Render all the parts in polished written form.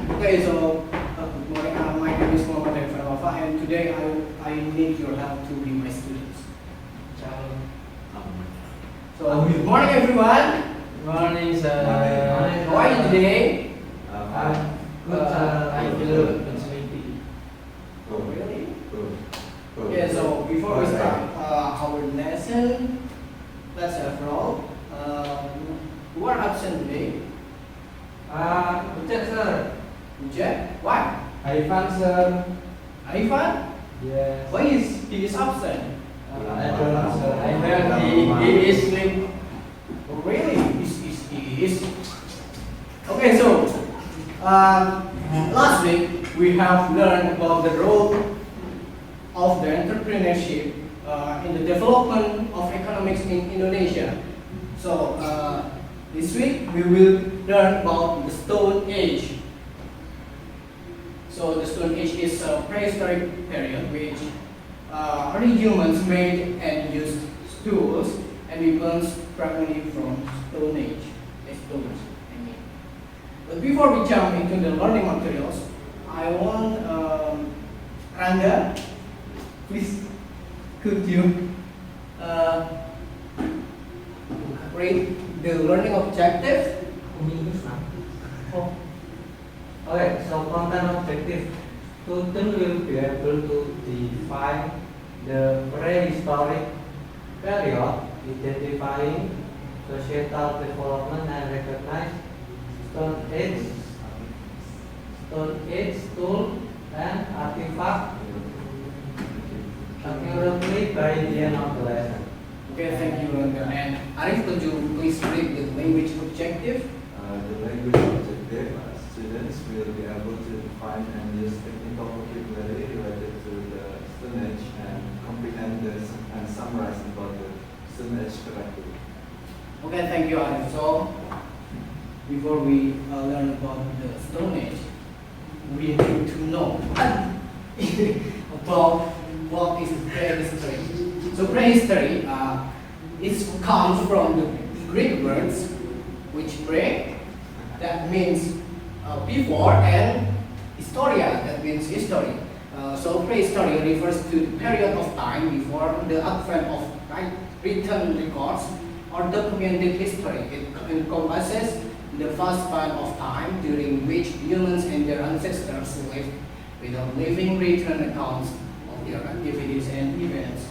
Okay, so good morning. My name is Haifan Wafa, and today I need your help to be my students. So good morning, everyone. Good morning, sir. How are you today? Good. I feel sleepy. Oh, really? Good. Okay, so before we start our lesson, let's have roll. Who are absent today? Ujat, sir. Ujat? Why? Haifan, sir. Haifan? Yes. Why is he absent? I don't know, sir. I heard he is sleep. Oh, really? He is. Okay, so last week we have learned about the role of the entrepreneurship in the development of economics in Indonesia. So this week we will learn about the Stone Age. So the Stone Age is a prehistoric period which early humans made and used tools and weapons primarily from Stone Age. Stones, I mean. But before we jump into the learning materials, I want Ranga, please could you read the learning objective? Oh. Okay, so content objective. Student will be able to define the prehistoric period, identifying societal development and recognize Stone Age tool and artifact accurately by the end of the lesson. Okay, thank you, Ranga. And Arif, could you please read the language objective? The language objective, students will be able to define and use technical vocabulary related to the Stone Age and comprehend and summarize about the Stone Age correctly. Okay, thank you, Arif. So, before we learn about the Stone Age, we need to know about what is prehistory. So, prehistory it comes from the Greek words which pre, that means before, and historia, that means history. So, prehistory refers to the period of time before the advent of written records or documented history. It encompasses the first span of time during which humans and their ancestors lived without leaving written accounts of their activities and events.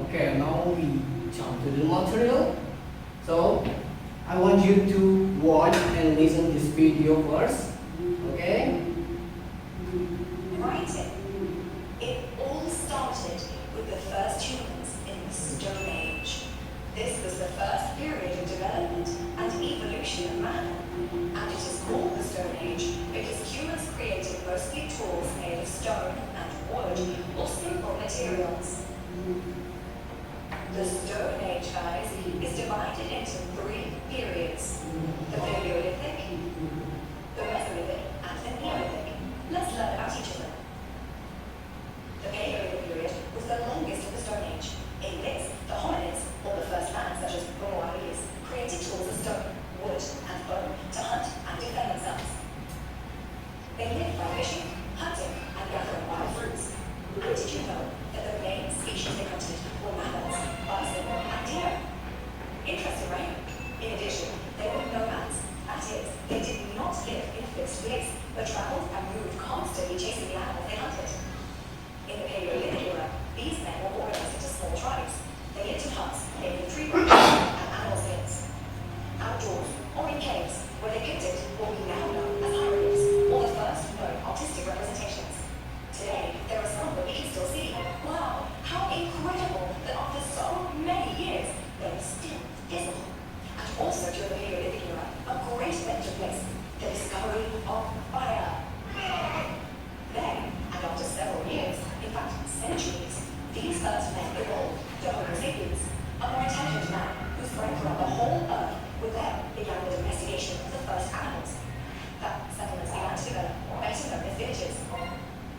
Okay, now we jump to the material. So, I want you to watch and listen to this video first. Okay? Writing. It all started with the first humans in the Stone Age. This was the first period of development and evolution of man, and it is called the Stone Age because humans created mostly tools made of stone and wood or simple materials. The Stone Age, guys, is divided into 3 periods: the Paleolithic, the Mesolithic, and the Neolithic. Let's learn about each of them. The Paleolithic period was the longest of the Stone Age. In this, the hominids, or the first man, such as Homo habilis, created tools of stone, wood, and bone to hunt and defend themselves. They lived by fishing, hunting, and gathering wild fruits. And did you know that the main species they hunted were mammoths, bison, and deer? Interesting, right? In addition, they were nomads. That is, they did not live in a fixed place, but traveled and moved constantly chasing the animals they hunted. In the Paleolithic era, these men were organized into small tribes. They lived in huts made from tree branches and animal skins. Outdoors, or in caves, where they depicted what we now know as hieroglyphs, or the first known artistic representations. Today, there are some that we can still see. Wow, how incredible that after so many years, they are still visible. And also during the Paleolithic era, a great event took place, the discovery of fire. Then, and after several years, in fact centuries, these first men evolved to Homo sapiens, a more intelligent man who spread throughout the whole earth. With them began the domestication of the first animals. That settlements began to develop, better known as villages.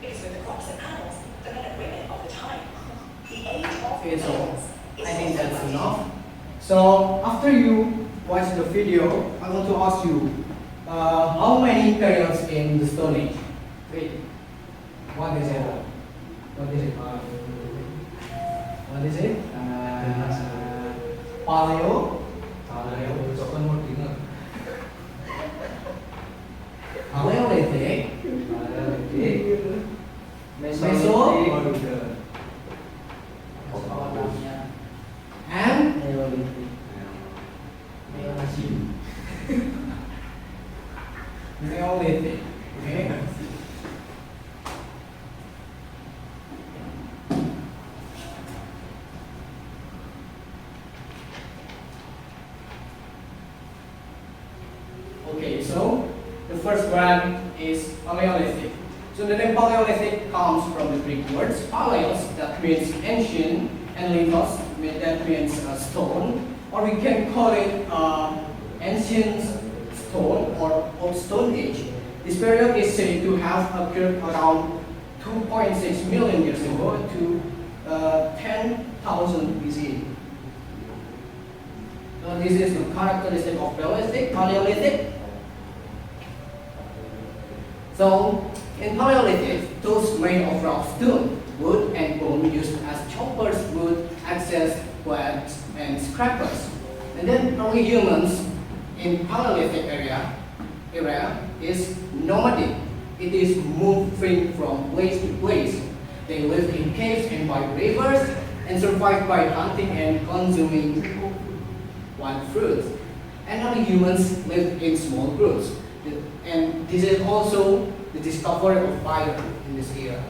Because with the crops and animals, the men and women of the time, the age of Okay, so villages is I think that's also enough. So after you watch the video, I want to ask you, how many periods in the Stone Age? Three. What is it? What is it? What is it? Paleo. Paleolithic. Mesolithic. And Neolithic. Neolithic. Okay. Okay, so the first one is Paleolithic. So the name Paleolithic comes from the Greek words paleos, that means ancient, and lithos, that means stone, or we can call it ancient stone or Old Stone Age. This period is said to have occurred around 2.6 million years ago to 10,000 BC. So this is the characteristic of Paleolithic. So in Paleolithic, tools made of rough stone, wood, and bone used as choppers, wood, axes, whacks, and scrapers. And then early humans in Paleolithic area is nomadic. It is moving from place to place. They lived in caves and by rivers and survived by hunting and consuming wild fruits. And early humans lived in small groups. And this is also the discovery of fire in this era.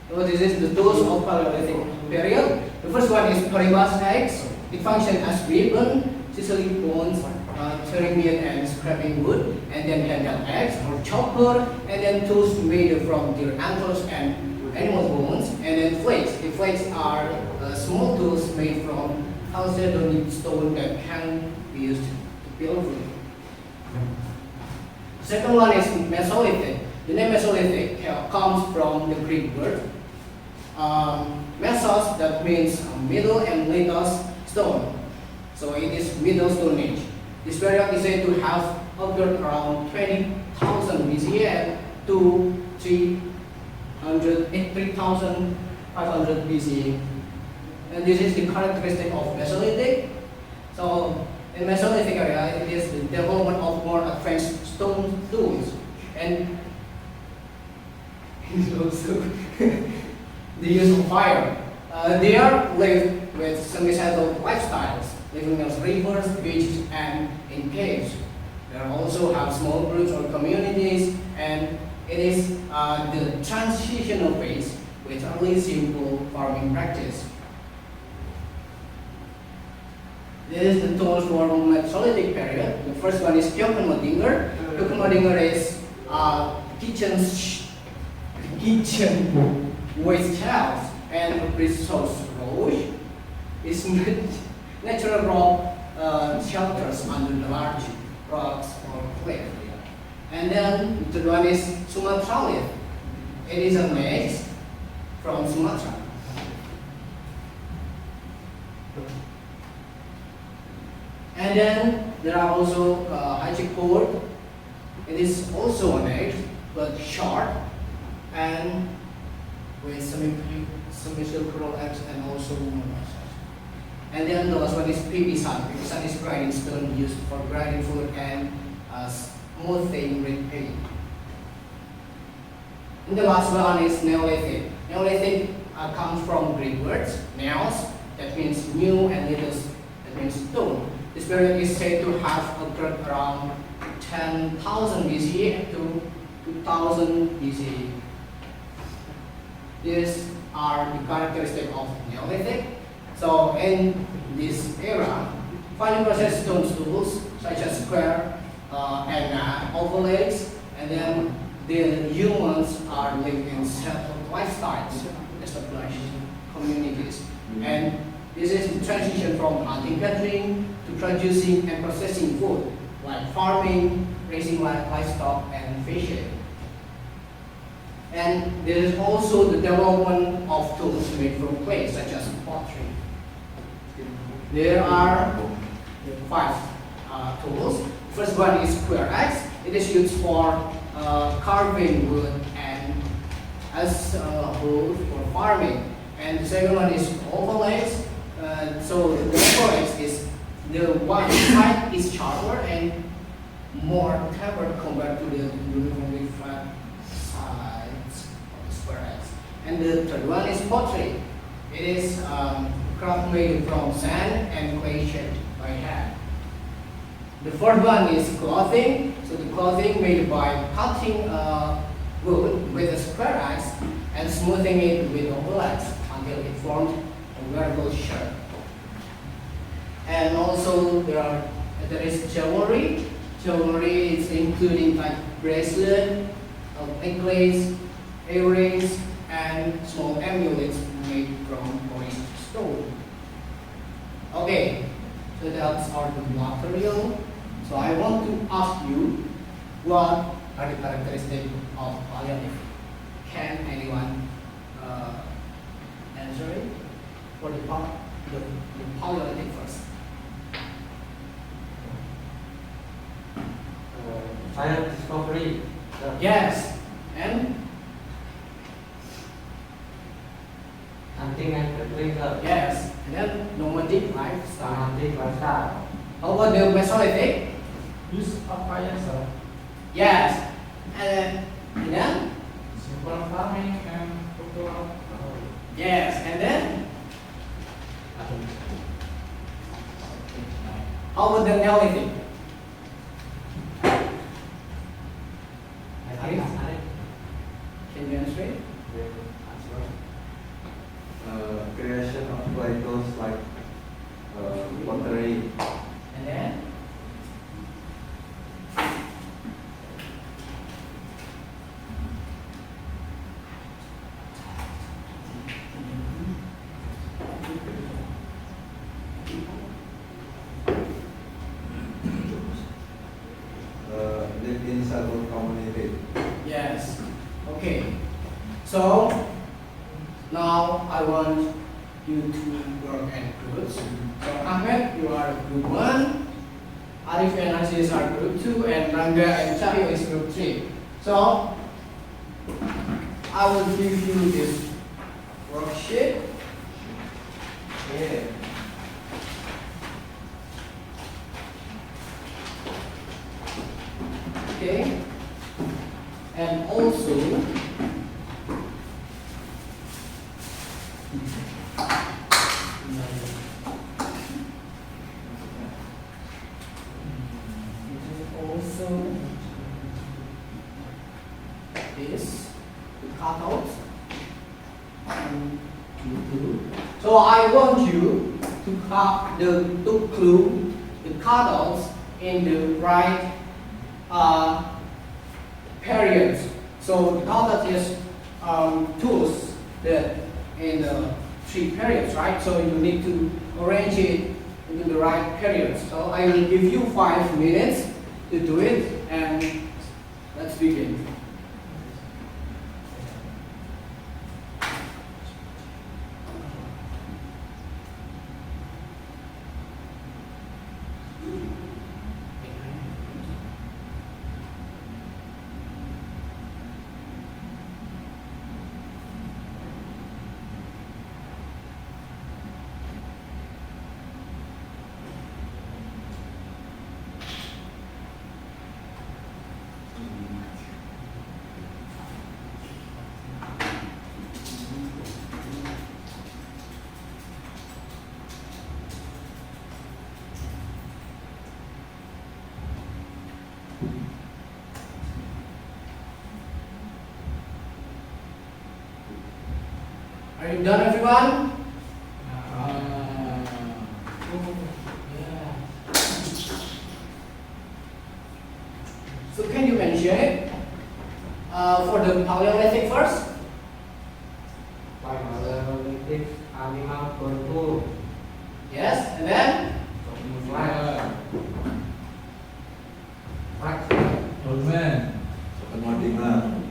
So this is the tools of Paleolithic period. The first one is Peribas axe. It functions as ribbon, chiseling bones, tearing meat and scraping wood, and then handheld axe or chopper, and then tools made from deer antlers and animal bones, and then flakes. The flakes are small tools made from chalcedonic stone that can be used to build food. Second one is Mesolithic. The name Mesolithic comes from the Greek word mesos, that means middle, and lithos, stone. So it is Middle Stone Age. This period is said to have occurred around 20,000 BC to 3,500 BC. And this is the characteristic of Mesolithic. So in Mesolithic area, it is the development of more advanced stone tools, and also the use of fire. They are lived with semi-settled lifestyles, living as rivers, beaches, and in caves. They also have small groups or communities, and it is the transitional phase with early simple farming practice. This is the tools for Mesolithic period. The first one is Kyokenmodinger. Kyokenmodinger is kitchen waste shelves and resource roach. It's natural rock shelters under the large rocks or cliff. And then the third one is Sumatralith. It is a maize from Sumatra. And then there are also Haji cord. It is also an egg, but short and with semicircular eggs and also monocytes. And then the last one is pipisan. Pipisan is grinding stone used for grinding food and smoothing red paint. And the last one is Neolithic. Neolithic comes from Greek words neos, that means new, and lithos, that means stone. This period is said to have occurred around 10,000 BC to 2000 BC. These are the characteristics of Neolithic. So in this era, finely processed stone tools such as square and oval legs, and then the humans are living in settled lifestyles, established communities. And this is the transition from hunting, gathering to producing and processing food, like farming, raising livestock, and fishing. And there is also the development of tools made from clay, such as pottery. There are 5 tools. First one is square X. It is used for carving wood and as a whole for farming. And the second one is oval X. So the oval X is the one side is sharper and more tapered compared to the uniformly flat sides of the square X. And the third one is pottery. It is craft made from sand and clay shaped by hand. The fourth one is clothing. So the clothing made by cutting wood with a square X and smoothing it with oval X until it formed a wearable shirt. And also there is jewelry. Jewelry is including like bracelet, necklace, earrings, and small amulets made from polished stone. Okay, so that's our material. So I want to ask you, what are the characteristics of palliative? Can anyone answer it? For the palliative first. Fire discovery. Yes, and Hunting and gathering. yes, and then nomadic lifestyle. Hunting lifestyle. How about the Mesolithic? Use of fire, sir. Yes, and then Simple farming and cultural. yes, and then how about the Neolithic? Can you answer it? Creation of clay tools like pottery. And then Live in settled community. yes. Okay. So now I want you to work at groups. So Ahmed, you are group 1. Arif and Aziz are group 2, and Ranga and Cahyo is group 3. So I will give you this worksheet. Yeah. Okay. And also this the cutouts. So I want you to cut to glue the cutouts in the right periods. So the cutout is tools that in the 3 periods, right? So you need to arrange it into the right periods. So I will give you 5 minutes to do it, and let's begin. Are you done, everyone? So can you mention it for the Paleolithic first? Paleolithic animal contour. Yes, and then Dolmen. Ketemu dengan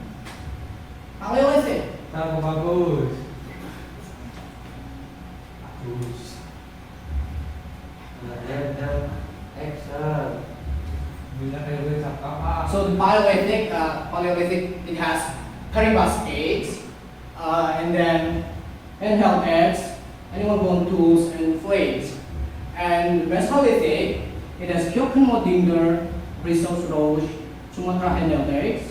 Paleolithic. Tahu bagus. Bagus. Random access. Paleolithic, it has Caribous eggs, and then handheld eggs, animal bone tools, and flakes. And Mesolithic, it has Kyokan Bristol Roche, Sumatra handheld eggs,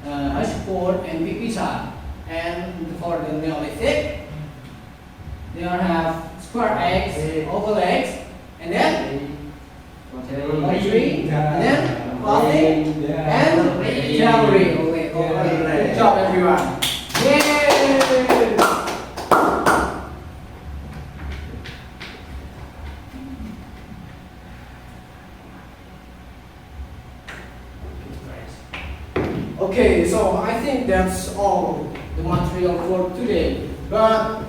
Ashford, and Pipisa. And for the Neolithic, they have square eggs, oval eggs, and then pottery, and then clothing, and jewelry. Okay, good job, everyone. Yay! Okay, so I think that's all the material for today. But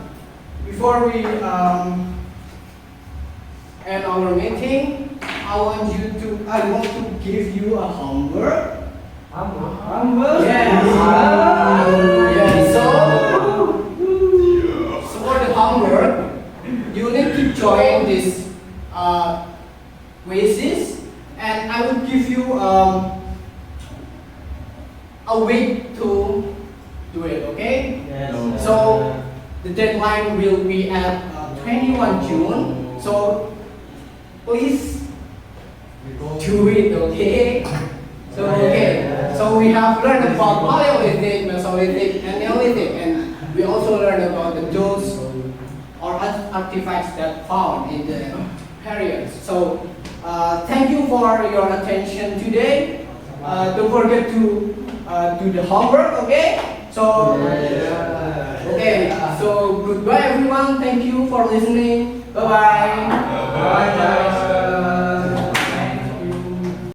before we end our meeting, I want to give you a homework. Humble. Yes. Yeah. So for the homework, you need to join this quizzes, and I will give you a week to do it. Okay? Yes. So the deadline will be at 21 June. So please do it. Okay? So okay. So we have learned about Paleolithic, Mesolithic, and Neolithic, and we also learned about the tools or artifacts that found in the periods. So thank you for your attention today. Don't forget to do the homework. Okay? So okay. So goodbye, everyone. Thank you for listening. Bye bye. Bye, guys.